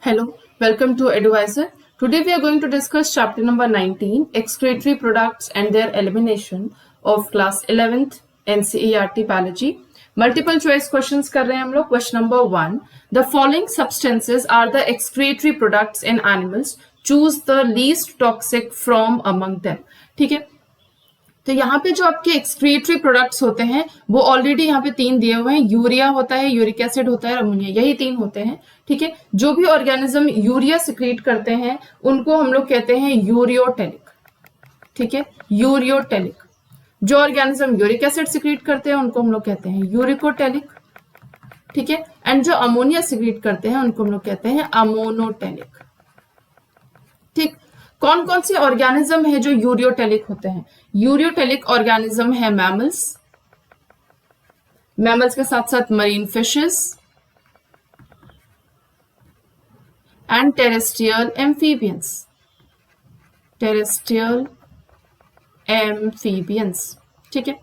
Hello, welcome to Advisor. Today we are going to discuss chapter number 19, excretory products and their elimination of class 11th NCERT biology. Multiple choice questions कर रहे हैं हम लोग. Question number 1. The following substances are the excretory products in animals. Choose the least toxic from among them. ठीक है. तो यहाँ पे जो आपके एक्सक्रीटरी प्रोडक्ट्स होते हैं वो ऑलरेडी यहाँ पे 3 दिए हुए हैं. यूरिया होता है, यूरिक एसिड होता है, अमोनिया, यही 3 होते हैं. ठीक है. जो भी ऑर्गेनिज्म यूरिया सिक्रीट करते हैं उनको हम लोग कहते हैं यूरियोटेलिक. ठीक है, यूरियोटेलिक. जो ऑर्गेनिज्म यूरिक एसिड सिक्रीट करते हैं उनको हम लोग कहते हैं यूरिकोटेलिक. ठीक है. एंड जो अमोनिया सिक्रीट करते हैं उनको हम लोग कहते हैं अमोनोटेलिक. ठीक. कौन कौन से ऑर्गेनिज्म है जो यूरियोटेलिक होते हैं? यूरियोटेलिक ऑर्गेनिज्म है मैमल्स, मैमल्स के साथ साथ marine fishes and terrestrial amphibians. Terrestrial amphibians. ठीक है.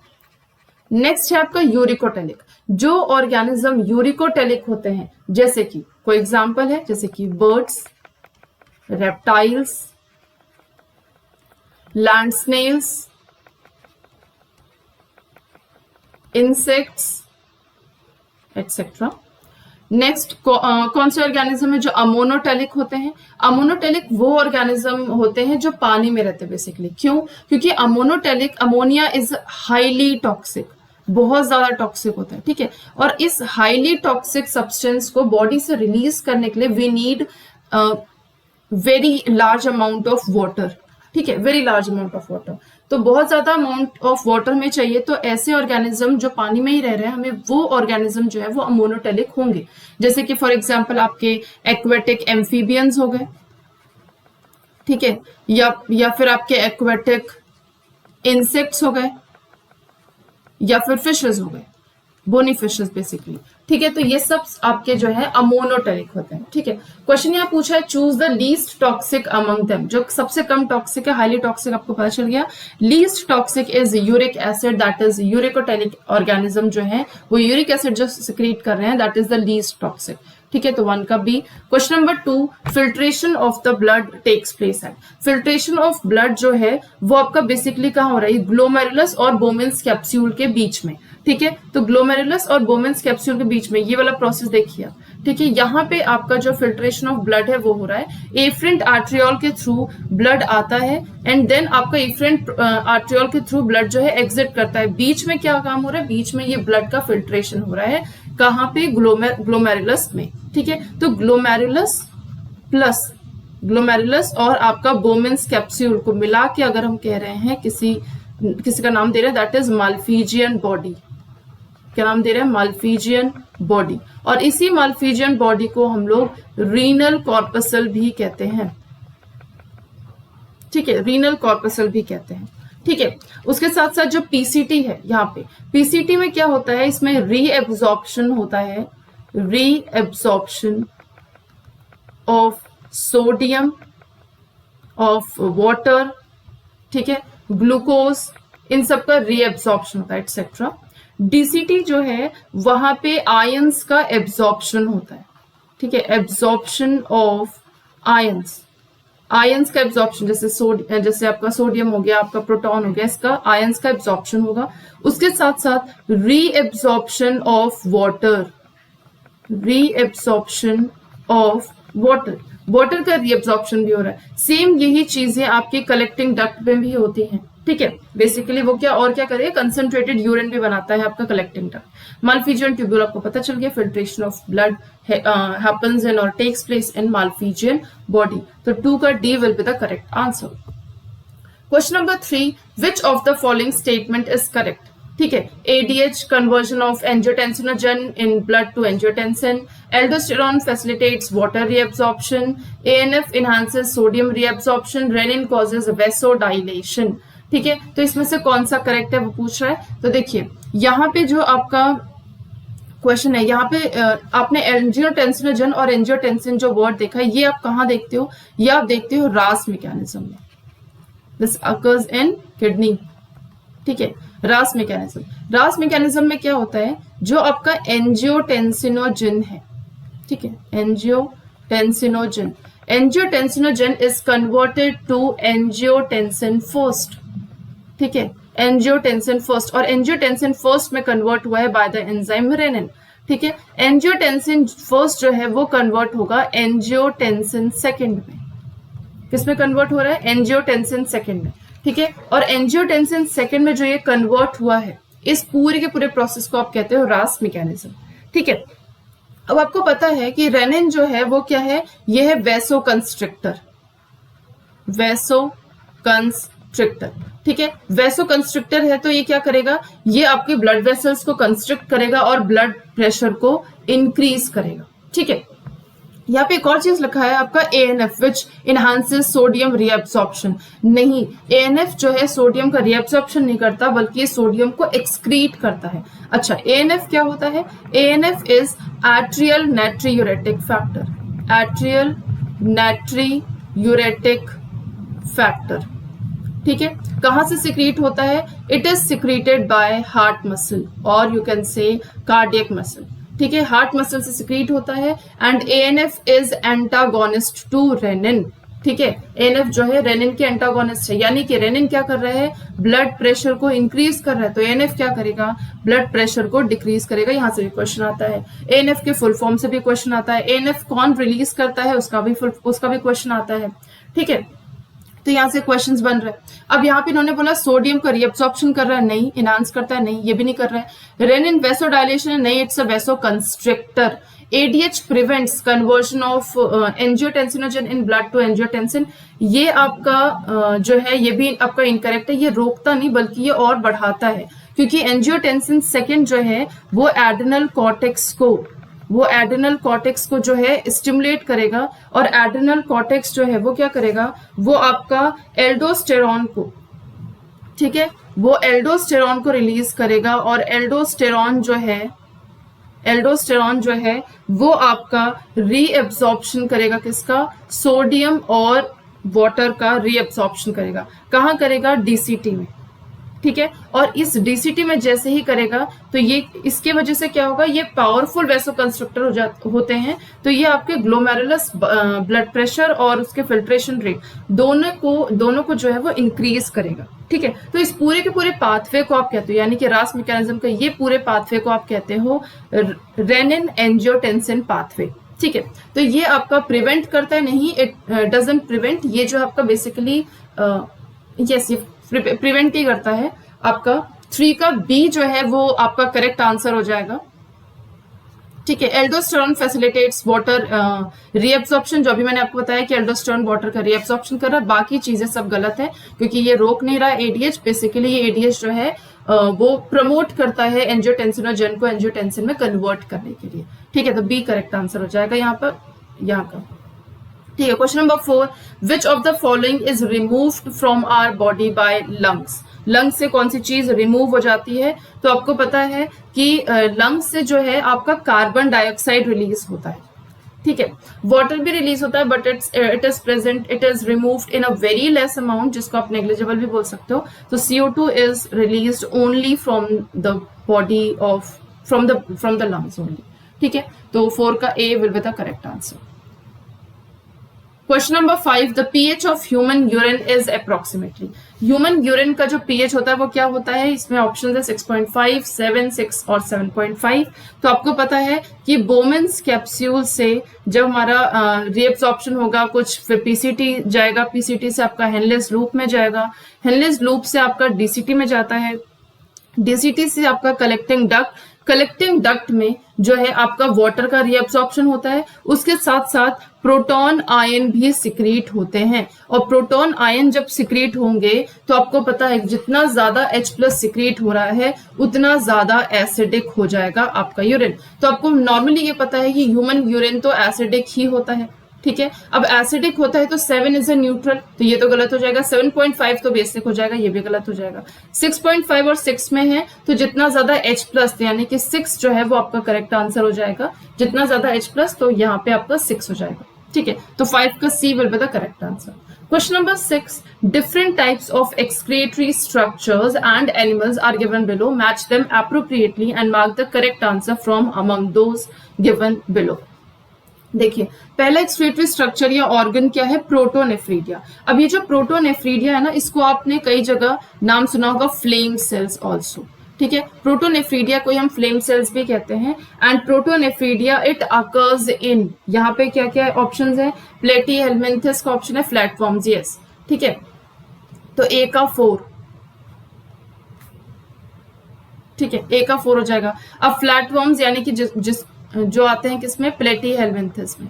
नेक्स्ट है आपका यूरिकोटेलिक. जो ऑर्गेनिज्म यूरिकोटेलिक होते हैं जैसे कि कोई एग्जांपल है जैसे कि birds, reptiles, land snails, insects etcetera. Next कौन से ऑर्गेनिज्म है जो अमोनोटेलिक होते हैं? अमोनोटेलिक वो ऑर्गेनिज्म होते हैं जो पानी में रहते हैं बेसिकली. क्यों? क्योंकि ammonotelic, ammonia is highly toxic, बहुत ज्यादा टॉक्सिक होता है. ठीक है. और इस हाईली टॉक्सिक सब्सटेंस को बॉडी से रिलीज करने के लिए we need very large amount of water. ठीक है, very large amount of water. तो बहुत ज्यादा अमाउंट ऑफ वाटर में चाहिए, तो ऐसे ऑर्गेनिज्म जो पानी में ही रह रहे हैं हमें वो ऑर्गेनिज्म जो है वो अमोनोटेलिक होंगे. जैसे कि फॉर एग्जांपल आपके एक्वेटिक एम्फीबियंस हो गए. ठीक है. या फिर आपके एक्वेटिक इंसेक्ट्स हो गए, या फिर फिशेस हो गए, बोनी फिशेस बेसिकली. ठीक है. तो ये सब आपके जो है अमोनोटेलिक होते हैं. ठीक है. क्वेश्चन यहाँ पूछा है choose the least toxic among them. जो सबसे कम टॉक्सिक है, हाईली टॉक्सिक आपको पता चल गया. Least toxic is uric acid, that is uricotelic organism जो है वो यूरिक एसिड जो सिक्रीट कर रहे हैं that is the least toxic. ठीक है. तो 1 का B. Question number 2, filtration of the blood takes place at. Filtration of blood जो है वो आपका बेसिकली कहाँ हो रहा है? ग्लोमेरुलस और बोमेन्स कैप्सूल के बीच में. ठीक है. तो ग्लोमेरुलस और बोमेन्स कैप्सूल के बीच में ये वाला प्रोसेस देखिए. ठीक है. यहाँ पे आपका जो फिल्ट्रेशन ऑफ ब्लड है वो हो रहा है. एफरेंट आर्ट्रियोल के थ्रू ब्लड आता है एंड देन आपका एफरेंट आर्ट्रियोल के थ्रू ब्लड जो है एग्जिट करता है. बीच में क्या काम हो रहा है? बीच में ये ब्लड का फिल्ट्रेशन हो रहा है. कहाँ पे? ग्लोमेरुलस में. ठीक है. तो ग्लोमेरुलस और आपका बोमेन्स कैप्सूल को मिला के अगर हम कह रहे हैं किसी का नाम दे रहे हैं दैट इज माल्फीजियन बॉडी. क्या नाम दे रहे हैं? Malpighian body. और इसी माल्फीजियन बॉडी को हम लोग रीनल कॉर्पसल भी कहते हैं. ठीक है. रीनल कॉर्पसल भी कहते हैं. ठीक है. उसके साथ साथ जो पीसीटी है, यहाँ पे पीसीटी में क्या होता है? इसमें रीएब्जॉर्प्शन होता है. Reabsorption of sodium, of water, ठीक है, ग्लूकोज, इन सब का रीएब्जॉर्प्शन होता है एटसेट्रा. डीसीटी जो है वहां पे आयंस का एब्जॉर्प्शन होता है. ठीक है. एब्जॉर्प्शन ऑफ आयंस, आयंस का एब्जॉर्प्शन, जैसे आपका सोडियम हो गया, आपका प्रोटॉन हो गया, इसका आयंस का एब्जॉर्प्शन होगा. उसके साथ साथ reabsorption of water, reabsorption of water, water का रीएब्जॉर्प्शन भी हो रहा है. सेम यही चीजें आपके कलेक्टिंग डक्ट में भी होती हैं. ठीक है. बेसिकली वो क्या करेगा? कंसंट्रेटेड यूरिन भी बनाता है आपका कलेक्टिंग डक्ट. माल्फीजियन ट्यूब्यूल आपको पता चल गया. Filtration of blood happens in और takes place in malpighian body. तो 2 का D will be the correct answer. Question number 3, which of the following statement is correct? ठीक है. ADH conversion of angiotensinogen in blood to angiotensin. Aldosterone facilitates water reabsorption. ANF enhances sodium reabsorption. Renin causes vasodilation. ठीक है. तो इसमें से कौन सा correct है वो पूछ रहा है. तो देखिए यहाँ पे जो आपका क्वेश्चन है, यहाँ पे आपने एंजियोटेंसिनोजन और एंजियोटेंसिन जो वर्ड देखा है ये आप कहाँ देखते हो? ये आप देखते हो रास मैकेनिज्म में. This occurs in kidney. ठीक है. रास मैकेनिज्म में क्या होता है? जो आपका एंजियोटेंसिनोजन है, ठीक है, angiotensinogen. Angiotensinogen is converted to angiotensin first. ठीक है, एंजियोटेंसिन फर्स्ट, और एंजियोटेंसिन फर्स्ट में कन्वर्ट हुआ है बाय द एंजाइम रेनिन. ठीक है, एंजियोटेंसिन फर्स्ट जो है वो कन्वर्ट होगा एंजियोटेंसिन सेकंड में. किसमें कन्वर्ट हो रहा है? एंजियोटेंसिन सेकंड में. ठीक है, और एंजियोटेंसिन सेकंड में जो ये कन्वर्ट हुआ है, इस पूरे के पूरे प्रोसेस को आप कहते हो रास मैकेनिज्म. ठीक है, अब आपको पता है कि रेनिन जो है वो क्या है? ये है वैसो कंस्ट्रिक्टर. Vaso constrictor. ठीक है, वैसो कंस्ट्रिक्टर है तो ये क्या करेगा? ये आपके ब्लड वेसल्स को कंस्ट्रिक्ट करेगा और ब्लड प्रेशर को इंक्रीज करेगा. ठीक है, यहाँ पे एक और चीज लिखा है आपका ANF विच इनहांसेस सोडियम रीअब्सॉर्प्शन. नहीं, ANF जो है सोडियम का रीअब्सॉर्प्शन नहीं करता, बल्कि ये सोडियम को एक्सक्रीट करता है. अच्छा, ANF क्या होता है? ANF is atrial natriuretic factor. Atrial natriuretic factor. ठीक है, कहां से सिक्रीट होता है? It is secreted by heart muscle और you can say cardiac muscle. ठीक है, हार्ट मसल से सिक्रीट होता है. And ANF is antagonist to renin. ठीक है, ANF जो है रेनिन के एंटागोनिस्ट है, यानी कि रेनिन क्या कर रहा है? ब्लड प्रेशर को इंक्रीज कर रहा है, तो ANF क्या करेगा? ब्लड प्रेशर को डिक्रीज करेगा. यहां से भी क्वेश्चन आता है. ANF के फुल फॉर्म से भी क्वेश्चन आता है. ANF कौन रिलीज करता है उसका भी क्वेश्चन आता है. ठीक है, तो यहां से क्वेश्चंस बन रहे हैं. अब यहाँ पे इन्होंने बोला सोडियम का रीअब्सॉर्प्शन कर रहा है, नहीं. इनहांस करता है, नहीं, ये भी नहीं कर रहा है. रेनिन वैसोडाइलेशन है, नहीं, it's a vasoconstrictor. ADH prevents conversion of angiotensinogen in blood to angiotensin. ये आपका जो है ये भी आपका इनकरेक्ट है. ये रोकता नहीं बल्कि ये और बढ़ाता है, क्योंकि एंजियोटेंसिन सेकेंड जो है वो एड्रेनल कॉर्टेक्स को जो है स्टिमुलेट करेगा, और एड्रेनल कॉर्टेक्स जो है वो क्या करेगा? वो आपका एल्डोस्टेरॉन को, ठीक है, वो एल्डोस्टेरॉन को रिलीज करेगा. और एल्डोस्टेरॉन जो है वो आपका रीएब्सॉर्प्शन करेगा. किसका? सोडियम और वाटर का रीएब्सॉर्प्शन करेगा. कहाँ करेगा? DCT में. ठीक है, और इस DCT में जैसे ही करेगा तो ये इसके वजह से क्या होगा? ये पावरफुल वैसोकंस्ट्रक्टर होते हैं, तो ये आपके ग्लोमेरुलस ब्लड प्रेशर और उसके फिल्ट्रेशन रेट दोनों को जो है वो इंक्रीज करेगा. ठीक है, तो इस पूरे के पूरे पाथवे को आप कहते हो, यानी कि रास मैकेनिज्म का ये पूरे पाथवे को आप कहते हो रेनिन एंजियोटेंसिन पाथवे. ठीक है, तो ये आपका प्रिवेंट करता है, नहीं, इट डजंट प्रिवेंट. ये जो आपका बेसिकली यस ये प्रिवेंट ही करता है. आपका 3 का B जो है वो आपका करेक्ट आंसर हो जाएगा. ठीक है, एल्डोस्टेरॉन फैसिलिटेट्स वाटर रीएब्सॉर्प्शन. जो अभी मैंने आपको बताया कि एल्डोस्टेरॉन वाटर का रीएब्सॉर्प्शन कर रहा है, बाकी चीजें सब गलत है, क्योंकि ये रोक नहीं रहा है ADH. बेसिकली ये ADH जो है वो प्रमोट करता है एंजियोटेंसिनोजन को एंजियोटेंसिन में कन्वर्ट करने के लिए. ठीक है, तो B करेक्ट आंसर हो जाएगा यहाँ का. ठीक है, question number 4. Which of the following is removed from our body by lungs. Lungs से कौन सी चीज रिमूव हो जाती है? तो आपको पता है कि लंग्स से जो है आपका कार्बन डाइऑक्साइड रिलीज होता है. ठीक है, वाटर भी रिलीज होता है, but it is removed in a very less amount, जिसको आप नेग्लिजिबल भी बोल सकते हो. तो CO2 is released only from the body of from the lungs only. ठीक है, तो 4 का A will be the correct answer. Question number 5. The pH of human urine is approximately. Human urine का जो pH होता है वो क्या होता है? इसमें ऑप्शन है 6.5, 7, 6 और 7.5. तो आपको पता है कि बोमेन्स कैप्सूल से जब हमारा रीएब्सॉर्प्शन होगा कुछ, फिर PCT जाएगा, PCT से आपका हेनलेस लूप में जाएगा, हेनलेस लूप से आपका DCT में जाता है, DCT से आपका कलेक्टिंग डक्ट में जो है आपका वाटर का रीअब्सॉर्प्शन होता है. उसके साथ साथ प्रोटॉन आयन भी सिक्रीट होते हैं, और प्रोटॉन आयन जब सिक्रीट होंगे तो आपको पता है जितना ज्यादा H+ सिक्रीट हो रहा है उतना ज्यादा एसिडिक हो जाएगा आपका यूरिन. तो आपको नॉर्मली ये पता है कि ह्यूमन यूरिन तो एसिडिक ही होता है. ठीक है, अब एसिडिक होता है तो 7 इज ए न्यूट्रल, तो ये तो गलत हो जाएगा. 7.5 तो बेसिक हो जाएगा, ये भी गलत हो जाएगा. 6.5 और 6 में है, तो जितना ज्यादा H+ यानी कि 6 जो है वो आपका करेक्ट आंसर हो जाएगा. जितना ज्यादा H+ तो यहाँ पे आपका 6 हो जाएगा. ठीक है, तो 5 का C will be the correct answer. Question number 6. Different types of excretory structures and animals are given below. Match them appropriately and mark the correct answer from among those given below. देखिए पहला excretory structure या organ क्या है, protonephridia. अब ये जो protonephridia है ना, इसको आपने कई जगह नाम सुना होगा, फ्लेम सेल्स ऑल्सो। ठीक है, प्रोटोनेफ्रीडिया को हम फ्लेम सेल्स भी कहते हैं। And protonephridia it occurs in, यहाँ पे क्या क्या ऑप्शंस है, प्लेटी हेलमिंथस का ऑप्शन है, फ्लैटफॉर्म्स, यस। ठीक है, तो ए का 4, ठीक है, ए का 4 हो जाएगा। अब फ्लैटफॉर्म्स यानी कि जिस जो आते हैं किसमें, प्लेटी हेलमिंथस में,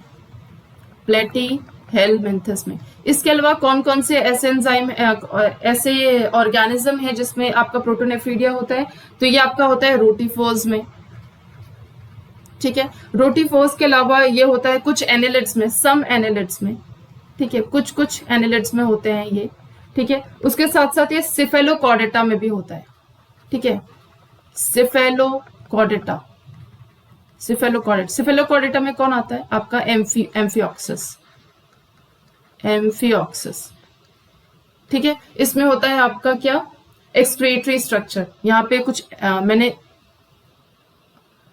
प्लेटी हेलमिंथस में। इसके अलावा कौन कौन से ऐसे एंजाइम, ऐसे ऑर्गेनिज्म है जिसमें आपका प्रोटोनेफ्रीडिया होता है, तो ये आपका होता है रोटीफोर्स में। ठीक है, रोटीफोर्स के अलावा ये होता है कुछ एनेलिड्स में, सम एनेलिड्स में। ठीक है, कुछ कुछ एनेलिड्स में होते हैं ये। ठीक है, उसके साथ साथ ये सिफेलोकॉर्डेटा में भी होता है। ठीक है, सिफेलोकॉर्डेटा, सिफेलोकॉर्डेटा में कौन आता है आपका, एम्फिऑक्सिस, एम्फिऑक्सिस। ठीक है, इसमें होता है आपका क्या, एक्सक्रीटरी स्ट्रक्चर। यहाँ पे कुछ मैंने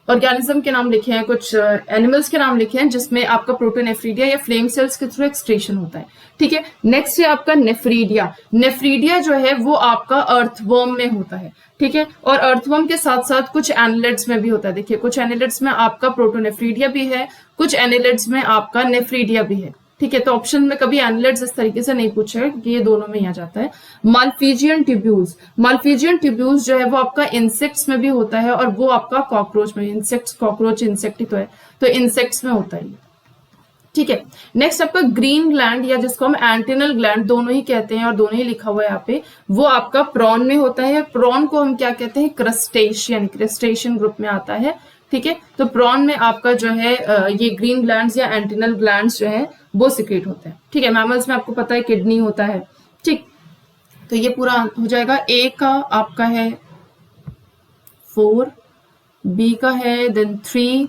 ऑर्गेनिज्म के नाम लिखे हैं, कुछ एनिमल्स के नाम लिखे हैं जिसमें आपका प्रोटोनेफ्रीडिया या फ्लेम सेल्स के थ्रू एक्सक्रीशन होता है। ठीक है, नेक्स्ट है आपका नेफ्रीडिया। नेफ्रीडिया जो है वो आपका अर्थवर्म में होता है। ठीक है, और अर्थवर्म के साथ साथ कुछ एनिलिड्स में भी होता है। देखिए कुछ एनिलिड्स में आपका प्रोटोनेफ्रीडिया भी है, कुछ एनिलिड्स में आपका नेफ्रीडिया भी है। ठीक है, तो ऑप्शन में कभी एनिलिड्स इस तरीके से नहीं पूछेगा क्योंकि ये दोनों में ही आ जाता है। मालफीजियन ट्यूब्यूल्स, मालफीजियन ट्यूब्यूल्स जो है वो आपका इंसेक्ट्स में भी होता है और वो आपका कॉकरोच में, इंसेक्ट्स कॉकरोच इंसेक्ट ही तो है, तो इंसेक्ट्स में होता है। ठीक है, नेक्स्ट आपका ग्रीन ग्लैंड या जिसको हम एंटिनल ग्लैंड दोनों ही कहते हैं और दोनों ही लिखा हुआ है यहाँ पे, वो आपका प्रॉन में होता है। प्रॉन को हम क्या कहते हैं, क्रस्टेशियन, क्रस्टेशियन ग्रुप में आता है। ठीक है, तो प्रॉन में आपका जो है ये ग्रीन ग्लैंड्स या एंटिनल ग्लैंड्स जो है वो सिक्रेट होते हैं। ठीक है, मैमल्स में आपको पता है किडनी होता है। ठीक, तो ये पूरा हो जाएगा। ए का आपका है 4, बी का है देन 3,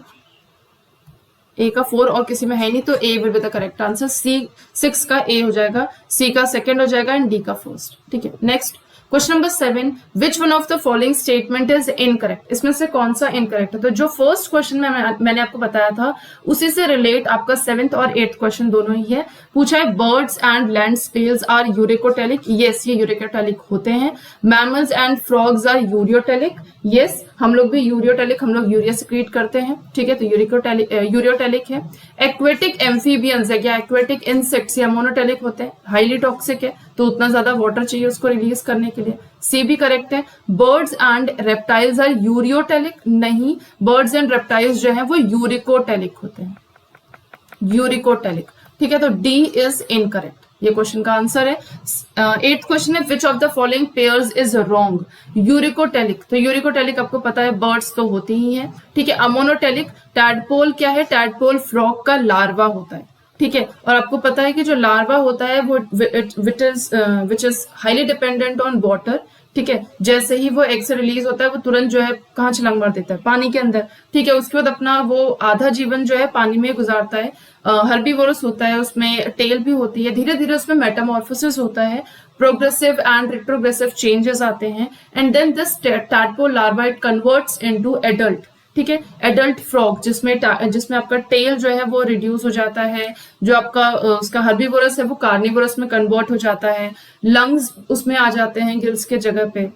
ए का 4 और किसी में है नहीं तो A will be the correct answer. C 6 का ए हो जाएगा, सी का सेकंड हो जाएगा एंड डी का फर्स्ट। ठीक है, next question number 7, which one of the following statement is incorrect. इसमें से कौन सा इनकरेक्ट है, तो जो फर्स्ट क्वेश्चन में मैंने आपको बताया था उसी से रिलेट आपका 7th और 8th क्वेश्चन दोनों ही है। पूछा है birds and land snails are uricotelic, yes ये यूरिकोटेलिक होते हैं। Mammals and frogs are ureotelic, yes हम लोग भी यूरियोटेलिक, हम लोग यूरिया सिक्रीट करते हैं। ठीक है, तो यूरियोटेलिक है। एक्वेटिक एम्फीबियंस है या एक्वेटिक इंसेक्ट्स या मोनोटेलिक होते हैं, हाईली टॉक्सिक है तो उतना ज्यादा वाटर चाहिए उसको रिलीज करने के लिए, सी भी करेक्ट है। Birds and reptiles are ureotelic, नहीं बर्ड्स एंड रेप्टाइल्स जो है वो यूरिकोटेलिक होते हैं, यूरिकोटेलिक। ठीक है, तो डी इज इनकरेक्ट, ये क्वेश्चन का आंसर है। 8th क्वेश्चन है विच of the following pairs is wrong, uricotelic, तो यूरिकोटेलिक आपको पता है बर्ड्स तो होती ही है। ठीक है, अमोनोटेलिक, टैडपोल क्या है, टैडपोल फ्रॉग का लार्वा होता है। ठीक है, और आपको पता है कि जो लार्वा होता है वो which is highly dependent on water. ठीक है, जैसे ही वो एग से रिलीज होता है वो तुरंत जो है कहाँ छलांग मार देता है, पानी के अंदर। ठीक है, उसके बाद अपना वो आधा जीवन जो है पानी में गुजारता है। हर्बीवोरस होता है, उसमें टेल भी होती है, धीरे धीरे उसमें मेटामॉर्फोसिस होता है, प्रोग्रेसिव एंड रिट्रोग्रेसिव चेंजेस आते हैं and then this tadpole larva it converts into adult. ठीक है, एडल्ट फ्रॉग जिसमें आपका टेल जो है वो रिड्यूस हो जाता है, जो आपका उसका हर्बीवोरस है वो कार्निवोरस में कन्वर्ट हो जाता है, लंग्स उसमें आ जाते हैं गिल्स के जगह पे।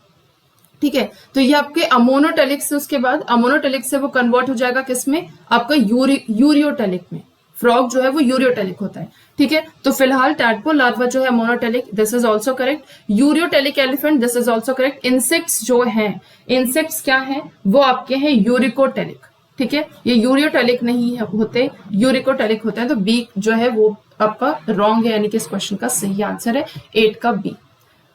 ठीक है, तो ये आपके अमोनोटेलिक से, उसके बाद अमोनोटेलिक से वो कन्वर्ट हो जाएगा किसमें, आपका यूरियोटेलिक में। फ्रॉग जो है वो यूरियोटेलिक होता है। ठीक है, तो फिलहाल टैडपोल लार्वा जो है ammonotelic, this is also correct. Ureotelic elephant, this is also correct. Insects जो हैं, इंसेक्ट्स क्या हैं, वो आपके हैं यूरिकोटेलिक। ठीक है, ये यूरियोटेलिक नहीं होते, यूरिकोटेलिक होते हैं, तो बी जो है वो आपका रॉन्ग है, यानी कि इस क्वेश्चन का सही आंसर है 8 का B.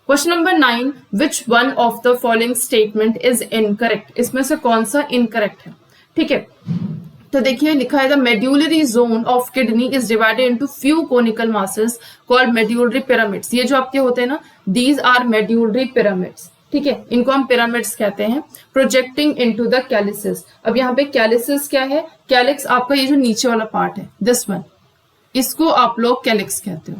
Question number 9, which one of the following statement is incorrect, इसमें से कौन सा इनकरेक्ट है। ठीक है, तो देखिए लिखा है the medullary zone of kidney is divided into few conical masses called medullary pyramids. ये जो आपके होते हैं ना, दीज आर मेड्यूलरी पिरामिड्स। ठीक है, इनको हम पिरामिड्स कहते हैं। प्रोजेक्टिंग इनटू द कैलिसिस, अब यहाँ पे कैलिसिस क्या है, कैलिक्स आपका ये जो नीचे वाला पार्ट है दिस वन, इसको आप लोग कैलिक्स कहते हो।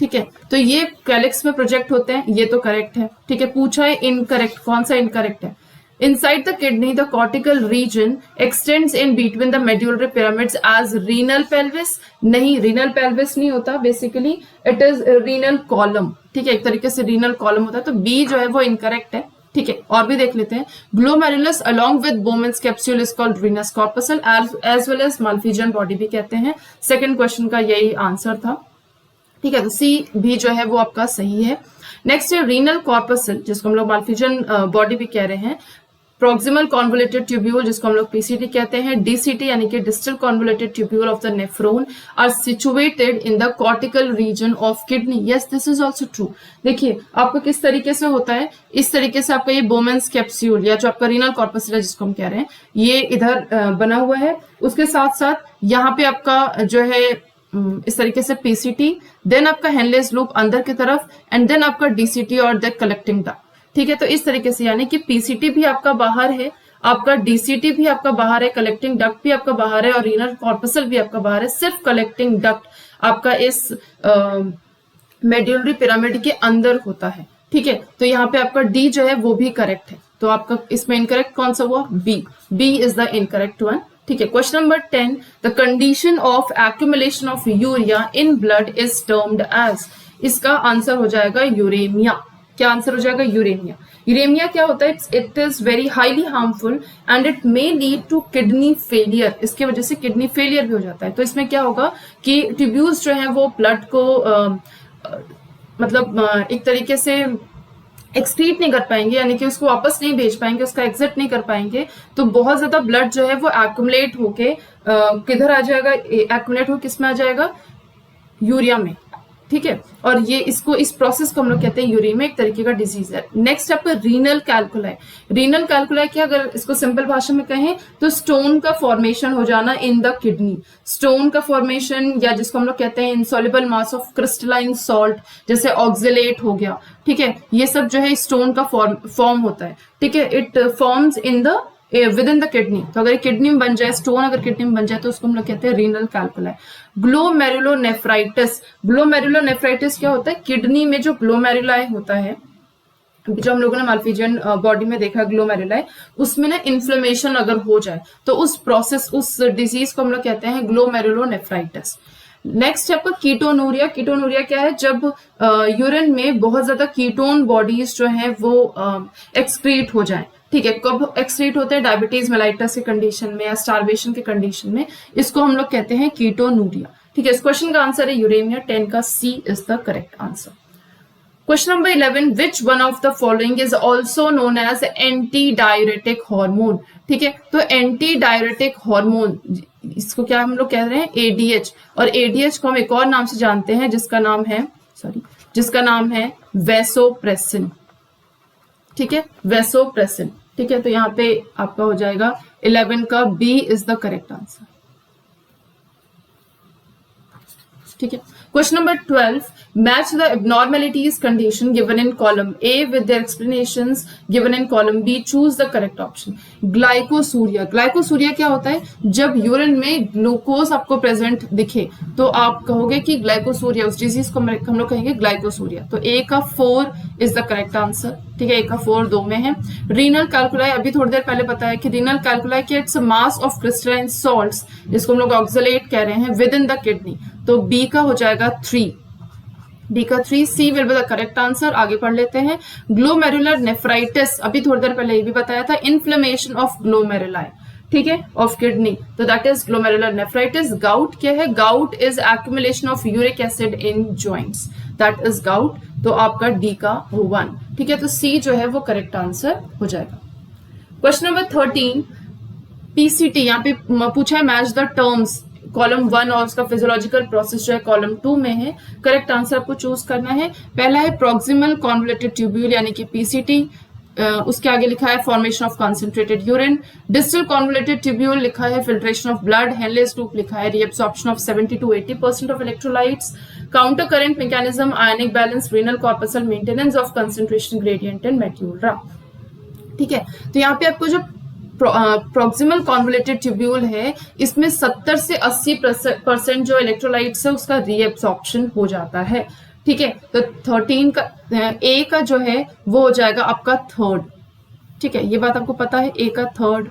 ठीक है, तो ये कैलिक्स में प्रोजेक्ट होते हैं, ये तो करेक्ट है। ठीक है, पूछा है इनकरेक्ट, कौन सा इनकरेक्ट है, Inside the kidney, the cortical region extends in between the medullary pyramids as renal pelvis. नहीं, renal pelvis नहीं होता, basically it is renal column. ठीक है, एक तरीके से renal column होता है, तो B जो है वो incorrect है. ठीक है, और भी देख लेते हैं. Glomerulus along with Bowman's capsule is called venous corpuscle as well as Malpighian body भी कहते हैं. सेकंड क्वेश्चन का यही आंसर था. ठीक है, तो सी भी जो है वो आपका सही है. नेक्स्ट है रीनल कॉर्पसल, जिसको हम लोग माल्फिजियन बॉडी भी कह रहे हैं. प्रोक्सिमल कॉन्वोलेटेड ट्यूब्यूल, जिसको हम लोग पीसीटी कहते हैं. डीसीटी यानी कि distal convoluted tubule of the nephron are situated in the cortical region of kidney. Yes, this is also true. देखिए आपको किस तरीके से होता है, इस तरीके से आपका ये बोमेंस कैप्सूल या जो आपका रीनल कॉर्पसल है जिसको हम कह रहे हैं, ये इधर बना हुआ है. उसके साथ साथ यहाँ पे आपका जो है इस तरीके से पीसीटी, देन आपका हेनलेस लूप अंदर की तरफ, एंड देन आपका डीसीटी और द कलेक्टिंग डक्ट. ठीक है, तो इस तरीके से यानी कि पीसीटी भी आपका बाहर है, आपका डीसीटी भी आपका बाहर है, कलेक्टिंग डक्ट भी आपका बाहर है और रीनल कॉर्पसल भी आपका बाहर है. सिर्फ कलेक्टिंग डक्ट आपका इस मेड्यूलरी पिरामिड के अंदर होता है. ठीक है, तो यहाँ पे आपका डी जो है वो भी करेक्ट है. तो आपका इसमें इनकरेक्ट कौन सा हुआ? B. B is the incorrect one. ठीक है, question number 10. The condition of accumulation of urea in blood is termed as. इसका आंसर हो जाएगा यूरेमिया. क्या आंसर हो जाएगा? यूरेमिया. यूरेमिया क्या होता है? It is very highly harmful and it may lead to kidney failure. इसके वजह से किडनी फेलियर भी हो जाता है. तो इसमें क्या होगा कि ट्यूब्यूल्स जो है वो ब्लड को मतलब एक तरीके से एक्सक्रीट नहीं कर पाएंगे, यानी कि उसको वापस नहीं भेज पाएंगे, उसका एग्जिट नहीं कर पाएंगे. तो बहुत ज्यादा ब्लड जो है वो एक्यूमुलेट होके किधर आ जाएगा? एक्यूमुलेट हो किस में आ जाएगा? यूरिया में. ठीक है, और ये इस प्रोसेस को हम लोग कहते हैं यूरेमिया, एक तरीके का डिजीज है. नेक्स्ट आपका रीनल कैल्कुलाई. रीनल कैल्कुलाई क्या, अगर इसको सिंपल भाषा में कहें तो स्टोन का फॉर्मेशन हो जाना इन द किडनी. स्टोन का फॉर्मेशन, या जिसको हम लोग कहते हैं insoluble mass of crystalline salt, जैसे ऑक्जेलेट हो गया. ठीक है, ये सब जो है स्टोन का फॉर्म होता है. ठीक है, it forms in the with in the kidney. तो अगर किडनी में बन जाए, स्टोन अगर किडनी में बन जाए, तो उसको हम लोग कहते हैं रीनल कैल्कुलाई. ग्लोमेरुलोनेफ्राइटिस. ग्लोमेरुलोनेफ्राइटिस क्या होता है? किडनी में जो ग्लोमेरुलाई होता है, जो हम लोगों ने माल्फिजियन बॉडी में देखा ग्लोमेरुलाई, उसमें ना इन्फ्लेमेशन अगर हो जाए तो उस प्रोसेस, उस डिजीज को हम लोग कहते हैं ग्लोमेरुलोनेफ्राइटिस. नेक्स्ट आपका कीटोनूरिया. कीटोनूरिया क्या है? जब यूरिन में बहुत ज्यादा कीटोन बॉडीज जो है वो एक्सक्रीट हो जाए. ठीक है, कब एक्सक्रीट होते हैं? डायबिटीज मेलाइटस के कंडीशन में या स्टार्वेशन के कंडीशन में. इसको हम लोग कहते हैं कीटोनूरिया. ठीक है, इस क्वेश्चन का आंसर है यूरेमिया. 10 का C is the correct answer. Question number 11. Which one of the following is also known as anti diuretic hormone. ठीक है, तो एंटी डायरेटिक हार्मोन, इसको क्या हम लोग कह रहे हैं? एडीएच. और एडीएच को हम एक और नाम से जानते हैं जिसका नाम है वैसोप्रेसिन. ठीक है, वैसोप्रेसिन. ठीक है, तो यहाँ पे आपका हो जाएगा 11 का B is the correct answer. ठीक है, question number 12. Match the abnormalities condition given in column A with their explanations given in column B. Choose the correct option. Glycosuria. Glycosuria क्या होता है? जब यूरिन में ग्लूकोज आपको प्रेजेंट दिखे तो आप कहोगे कि ग्लाइकोसूरिया, उस डिजीज को हम लोग कहेंगे ग्लाइकोसूरिया. तो ए का 4 इज द करेक्ट आंसर. ठीक है, ए का 4 2 में है. रीनल कैल्कुलाई, अभी थोड़ी देर पहले बताया कि रीनल कैल्कुलाई की it's mass of crystalline salts, जिसको हम लोग ऑक्सलेट कह रहे हैं, विद इन द किडनी. तो बी का हो जाएगा 3. बी का 3. C will be the correct answer. आगे पढ़ लेते हैं. ग्लोमेरुलर नेफ्राइटिस, अभी थोड़ी देर पहले ये भी बताया था, इन्फ्लेमेशन ऑफ ग्लोमेरुलाई. ठीक है, ऑफ किडनी. तो that is glomerular nephritis. Gout क्या है? Gout is accumulation of uric acid in joints. That is gout. तो आपका डी का 1. ठीक है, तो सी जो है वो करेक्ट आंसर हो जाएगा. Question number 13. पीसीटी यहाँ पे पूछा है मैच द टर्म्स. कॉलम 1 और उसका फिजियोलॉजिकल प्रोसेस जो है कॉलम 2 में है. करेक्ट आंसर आपको चूज करना है. पहला है प्रोक्सिमल कॉन्वोलेटेड ट्यूब्यूल यानी कि पीसीटी. उसके आगे लिखा है formation of concentrated urine. Distal convoluted tubule लिखा है filtration of blood. Henle's loop लिखा है reabsorption of 70 to 80% of electrolytes. Counter current mechanism, ionic balance, renal corpuscle, maintenance of concentration gradient in medulla. ठीक है, तो यहाँ पे आपको जो प्रोक्सिमल कॉन्वोलेटेड ट्यूब्यूल है, इसमें 70 से 80% जो इलेक्ट्रोलाइट्स है उसका रीएब्सॉर्प्शन हो जाता है. ठीक है, तो 13 का ए का जो है वो हो जाएगा आपका 3rd. ठीक है, ये बात आपको पता है। ए का थर्ड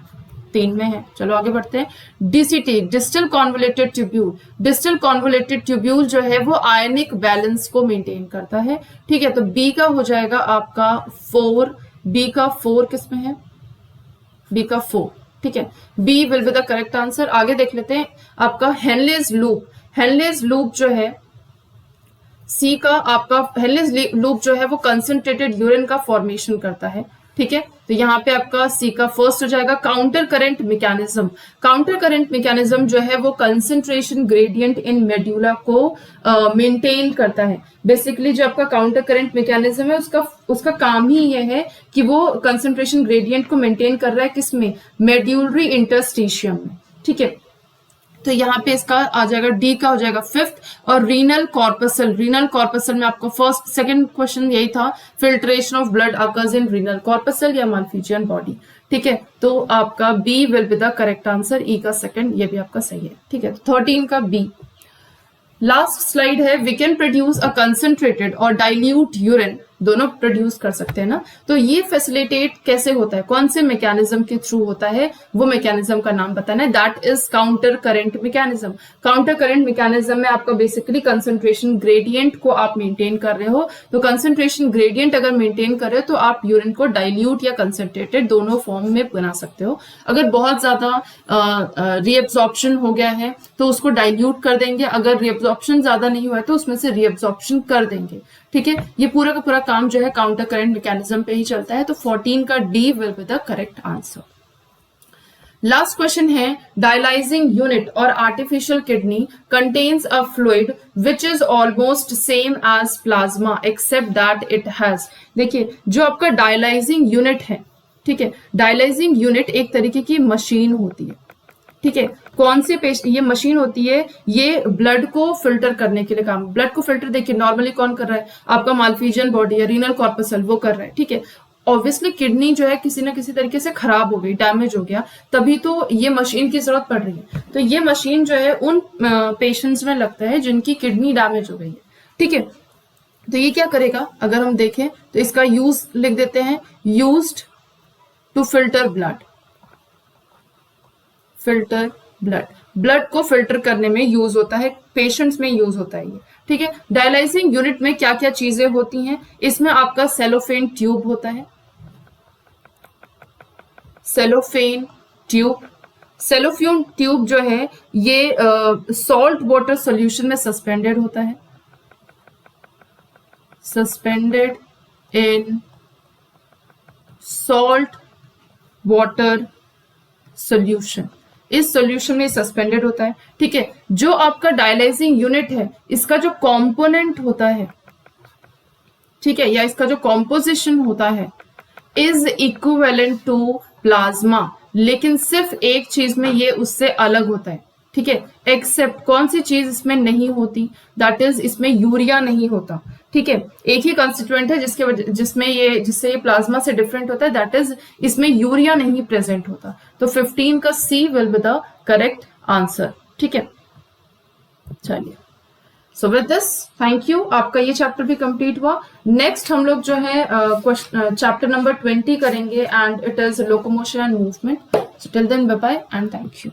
3 में है। चलो आगे बढ़ते हैं। DCT, distal convoluted tubule. Distal convoluted tubule जो है वो आयनिक बैलेंस को मेंटेन करता है। ठीक है, तो बी का हो जाएगा आपका 4। बी का 4 किस में है? बी का 4। ठीक है, B will be the correct answer. आगे देख लेते हैं आपका हेनलेज लूप। हेनलेज लूप जो है सी का, आपका हेनलेज लूप जो है वो कंसंट्रेटेड यूरिन का फॉर्मेशन करता है। ठीक है, तो यहाँ पे आपका सी का फर्स्ट हो जाएगा। Counter current mechanism. Counter current mechanism जो है वो कंसंट्रेशन ग्रेडियंट इन मेड्यूला को मेंटेन करता है। बेसिकली जो आपका काउंटर करंट मैकेनिज्म है उसका काम ही ये है कि वो कंसंट्रेशन ग्रेडियंट को मेंटेन कर रहा है किसमें? मेड्यूलरी इंटरस्टिशियम में। ठीक है, तो यहाँ पे इसका आ जाएगा डी का हो जाएगा 5th। और रीनल कॉर्पसल। रीनल कॉर्पसल में आपको फर्स्ट सेकंड क्वेश्चन यही था, filtration of blood occurs in renal corpuscle या मालफिजियन बॉडी। ठीक है, तो आपका B will be the correct answer. E का सेकंड ये भी आपका सही है। ठीक है, तो 13 का बी। लास्ट स्लाइड है। We can produce a concentrated और डाइल्यूट यूरिन, दोनों प्रोड्यूस कर सकते हैं ना। तो ये फैसिलिटेट कैसे होता है, कौन से मैकेनिज्म के थ्रू होता है, वो मैकेनिज्म का नाम बताना है। That is counter current mechanism. Counter current mechanism में आपका बेसिकली कंसंट्रेशन ग्रेडियंट को आप मेंटेन कर रहे हो। तो कंसंट्रेशन ग्रेडियंट अगर मेंटेन कर रहे हो तो आप यूरिन को डाइल्यूट या कंसंट्रेटेड दोनों फॉर्म में बना सकते हो। अगर बहुत ज्यादा रीएब्जॉर्प्शन हो गया है तो उसको डाइल्यूट कर देंगे, अगर रीएब्जॉर्प्शन ज्यादा नहीं हुआ है तो उसमें से रीएब्जॉर्प्शन कर देंगे। ठीक है, ये पूरा का पूरा काम जो है काउंटर करंट मैकेनिज्म पे ही चलता है। तो 14 का D will be the correct answer. Last question है, डायलाइजिंग यूनिट और artificial kidney contains a fluid which is almost same as plasma except that it has. देखिए, जो आपका डायलाइजिंग यूनिट है, ठीक है, डायलाइजिंग यूनिट एक तरीके की मशीन होती है। ठीक है, कौन सी ये मशीन होती है, ये ब्लड को फिल्टर करने के लिए काम। ब्लड को फिल्टर देखिए नॉर्मली कौन कर रहा है? आपका मालफिजियन बॉडी या रीनल कॉर्पसल वो कर रहा है। ठीक है, ऑब्वियसली किडनी जो है किसी ना किसी तरीके से खराब हो गई, डैमेज हो गया, तभी तो ये मशीन की जरूरत पड़ रही है। तो ये मशीन जो है उन पेशेंट्स में लगता है जिनकी किडनी डैमेज हो गई है। ठीक है, तो ये क्या करेगा, अगर हम देखें तो इसका यूज लिख देते हैं, used to filter blood. Filter blood, blood को फिल्टर करने में यूज होता है, पेशेंट्स में यूज होता है ये। ठीक है, डायलाइजिंग यूनिट में क्या क्या चीजें होती हैं? इसमें आपका सेलोफेन ट्यूब होता है, सेलोफेन ट्यूब। सेलोफेन ट्यूब जो है ये सॉल्ट वाटर सॉल्यूशन में सस्पेंडेड होता है, suspended in salt water solution, इस सॉल्यूशन में सस्पेंडेड होता है। ठीक है, जो आपका डायलाइजिंग यूनिट है इसका जो कंपोनेंट होता है, ठीक है, या इसका जो कॉम्पोजिशन होता है इज इक्विवेलेंट टू प्लाज्मा, लेकिन सिर्फ एक चीज में ये उससे अलग होता है। ठीक है, एक्सेप्ट कौन सी चीज इसमें नहीं होती? दैट इज इसमें यूरिया नहीं होता। ठीक है, एक ही कंस्टिट्यूएंट है जिससे ये प्लाज्मा से डिफरेंट होता है, दैट इज इसमें यूरिया नहीं प्रेजेंट होता। तो 15 का C will be the correct answer. ठीक है, चलिए, so with this thank you, आपका ये चैप्टर भी कंप्लीट हुआ। नेक्स्ट हम लोग जो है चैप्टर नंबर 20 करेंगे and it is locomotion and movement. So till then bye bye and thank you.